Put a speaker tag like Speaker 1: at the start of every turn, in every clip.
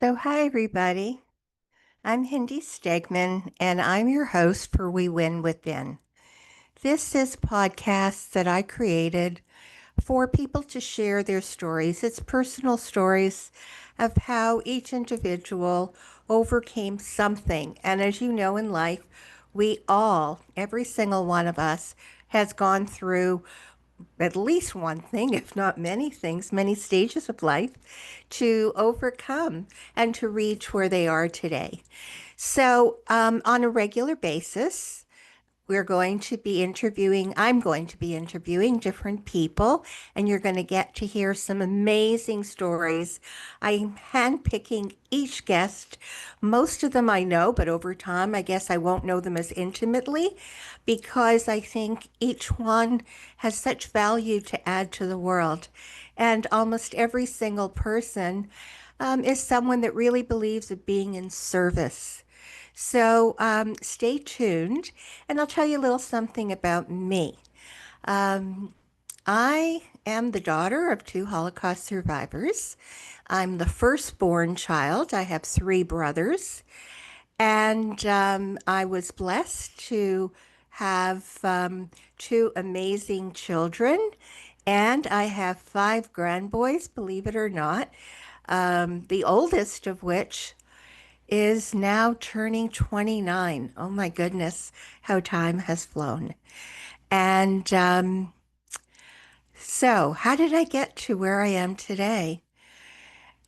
Speaker 1: So, hi, everybody. I'm Hindy Stegman, and I'm your host for We Win Within. This is podcasts that I created for people to share their stories. It's personal stories of how each individual overcame something. And as you know in life, we all, every single one of us, has gone through at least one thing, if not many things, many stages of life to overcome and to reach where they are today. So, on a regular basis, I'm going to be interviewing different people, and you're going to get to hear some amazing stories. I'm handpicking each guest. Most of them I know, but over time, I guess I won't know them as intimately because I think each one has such value to add to the world. And almost every single person is someone that really believes in being in service. So stay tuned, and I'll tell you a little something about me. Um, I am the daughter of two Holocaust survivors. I'm the firstborn child. I have three brothers, and I was blessed to have two amazing children, and I have five grandboys, believe it or not. The oldest of which is now turning 29. Oh my goodness, how time has flown. And so, how did I get to where I am today?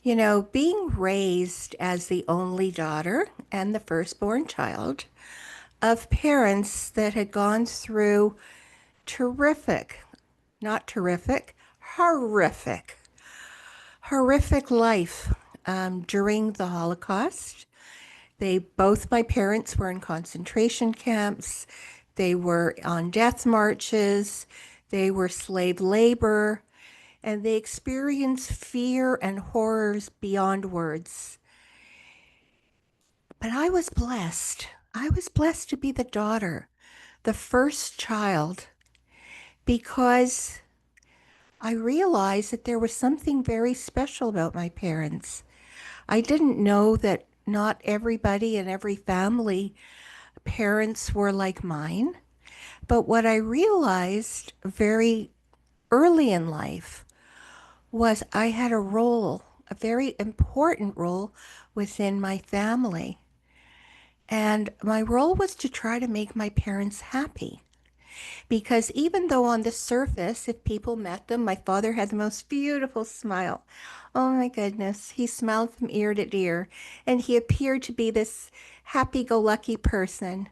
Speaker 1: You know, being raised as the only daughter and the firstborn child of parents that had gone through terrific, not terrific, horrific, horrific life during the Holocaust. My parents were in concentration camps. They were on death marches. They were slave labor, and they experienced fear and horrors beyond words. But I was blessed. I was blessed to be the daughter, the first child, because I realized that there was something very special about my parents. I didn't know that not everybody in every family parents were like mine. But what I realized very early in life was I had a role, a very important role within my family. And my role was to try to make my parents happy. Because even though on the surface, if people met them, my father had the most beautiful smile. Oh my goodness, he smiled from ear to ear, and he appeared to be this happy go lucky person.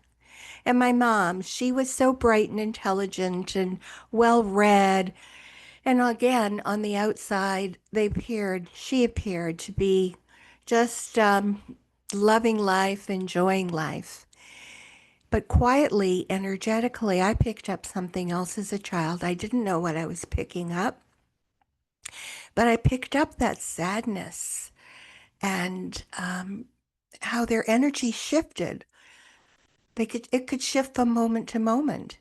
Speaker 1: And my mom, she was so bright and intelligent and well read. And again, on the outside, she appeared to be just loving life, enjoying life. But quietly, energetically, I picked up something else as a child. I didn't know what I was picking up, but I picked up that sadness and how their energy shifted. It could shift from moment to moment.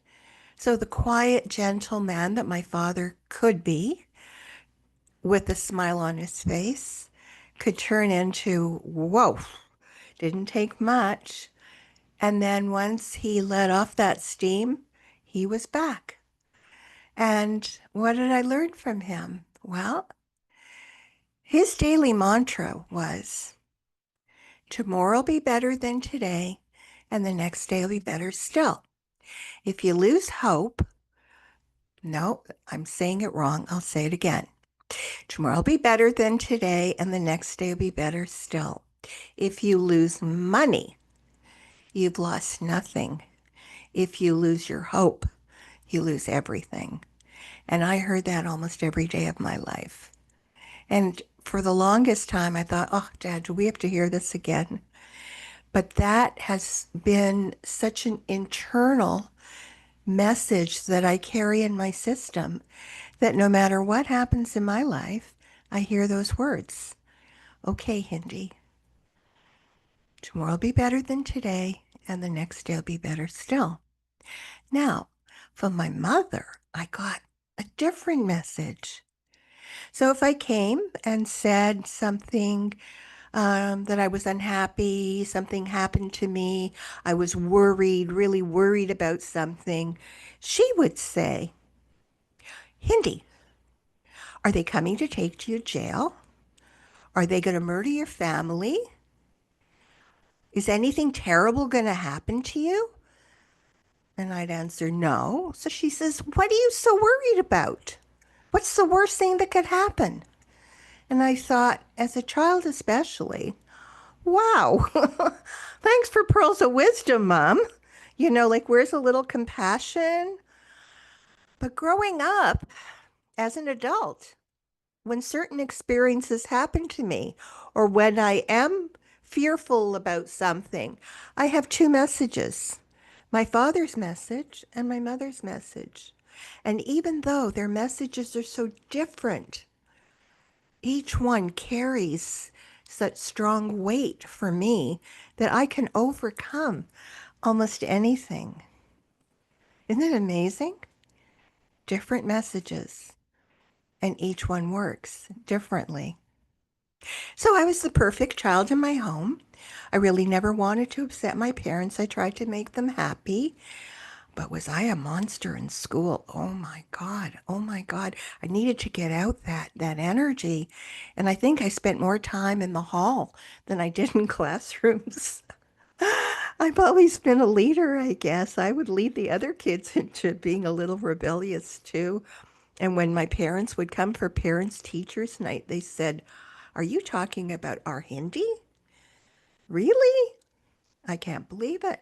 Speaker 1: So the quiet, gentle man that my father could be, with a smile on his face, could turn into, whoa, didn't take much. And then once he let off that steam, he was back. And what did I learn from him? Well, his daily mantra was, tomorrow will be better than today, and the next day will be better still. If you lose hope, no, I'm saying it wrong. I'll say it again. Tomorrow will be better than today, and the next day will be better still. If you lose money, you've lost nothing. If you lose your hope, you lose everything. And I heard that almost every day of my life. And for the longest time, I thought, oh, Dad, do we have to hear this again? But that has been such an internal message that I carry in my system that no matter what happens in my life, I hear those words. Okay, Hindy, tomorrow will be better than today, and the next day will be better still. Now, from my mother, I got a different message. So if I came and said something that I was unhappy, something happened to me, I was worried, really worried about something, she would say, Hindy, are they coming to take you to jail? Are they going to murder your family? Is anything terrible going to happen to you? And I'd answer, no. So she says, what are you so worried about? What's the worst thing that could happen? And I thought, as a child especially, wow, thanks for pearls of wisdom, Mom. Like, where's a little compassion? But growing up as an adult, when certain experiences happen to me, or when I am fearful about something, I have two messages, my father's message and my mother's message. And even though their messages are so different, each one carries such strong weight for me that I can overcome almost anything. Isn't it amazing? Different messages, and each one works differently. So I was the perfect child in my home. I really never wanted to upset my parents. I tried to make them happy. But was I a monster in school? Oh my God. Oh my God. I needed to get out that energy. And I think I spent more time in the hall than I did in classrooms. I've always been a leader, I guess. I would lead the other kids into being a little rebellious too. And when my parents would come for parents teachers night, they said, are you talking about our Hindi? Really? I can't believe it.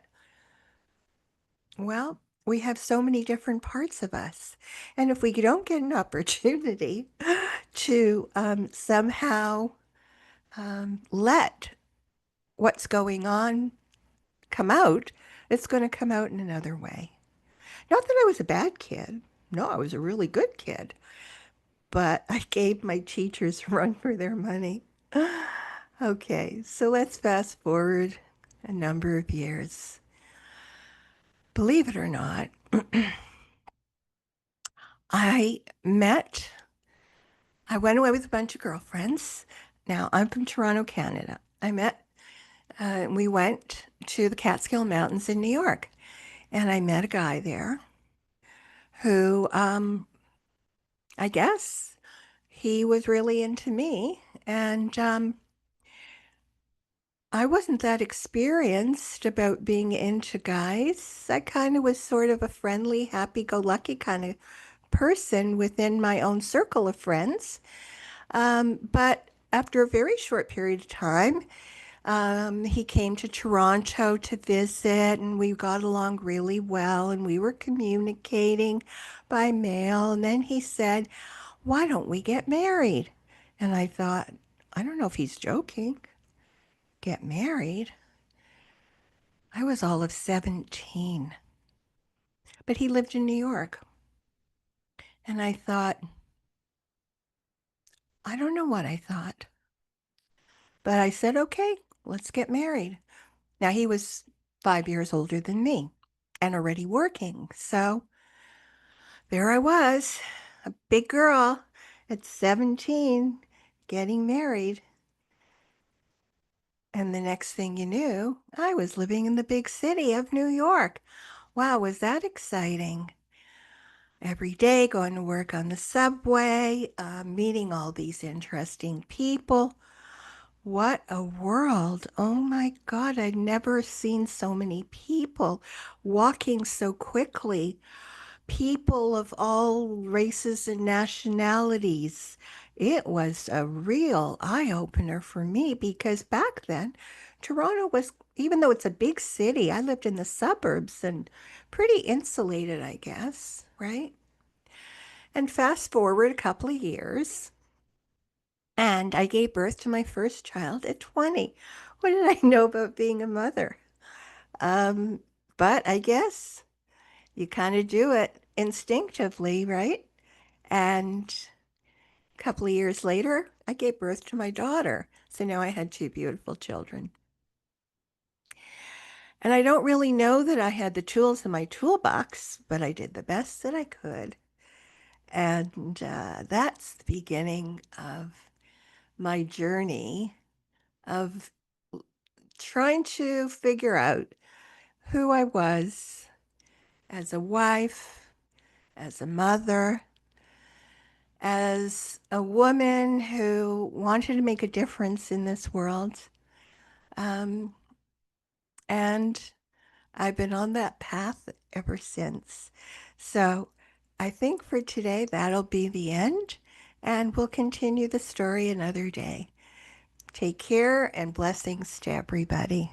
Speaker 1: Well, we have so many different parts of us. And if we don't get an opportunity to somehow let what's going on come out, it's going to come out in another way. Not that I was a bad kid. No, I was a really good kid. But I gave my teachers a run for their money. Okay, so let's fast forward a number of years. Believe it or not, I met, I went away with a bunch of girlfriends. Now, I'm from Toronto, Canada. We went to the Catskill Mountains in New York, and I met a guy there who, I guess he was really into me. And I wasn't that experienced about being into guys. I kind of was sort of a friendly, happy-go-lucky kind of person within my own circle of friends. But after a very short period of time, he came to Toronto to visit, and we got along really well, and we were communicating by mail. And then he said, why don't we get married? And I thought, I don't know if he's joking. Get married? I was all of 17, but he lived in New York. And I thought, I don't know what I thought, but I said, okay, let's get married. Now, he was 5 years older than me and already working. So there I was, a big girl at 17, getting married. And the next thing you knew, I was living in the big city of New York. Wow, was that exciting? Every day going to work on the subway, meeting all these interesting people. What a world. Oh my God, I'd never seen so many people walking so quickly. People of all races and nationalities. It was a real eye opener for me because back then, Toronto was, even though it's a big city, I lived in the suburbs and pretty insulated, I guess, right? And fast forward a couple of years, and I gave birth to my first child at 20. What did I know about being a mother? Um, but I guess you kind of do it instinctively, right? And a couple of years later, I gave birth to my daughter. So now I had two beautiful children. And I don't really know that I had the tools in my toolbox, but I did the best that I could. And that's the beginning of my journey of trying to figure out who I was as a wife, as a mother, as a woman who wanted to make a difference in this world. Um, and I've been on that path ever since. So I think for today, that'll be the end, and we'll continue the story another day. Take care and blessings to everybody.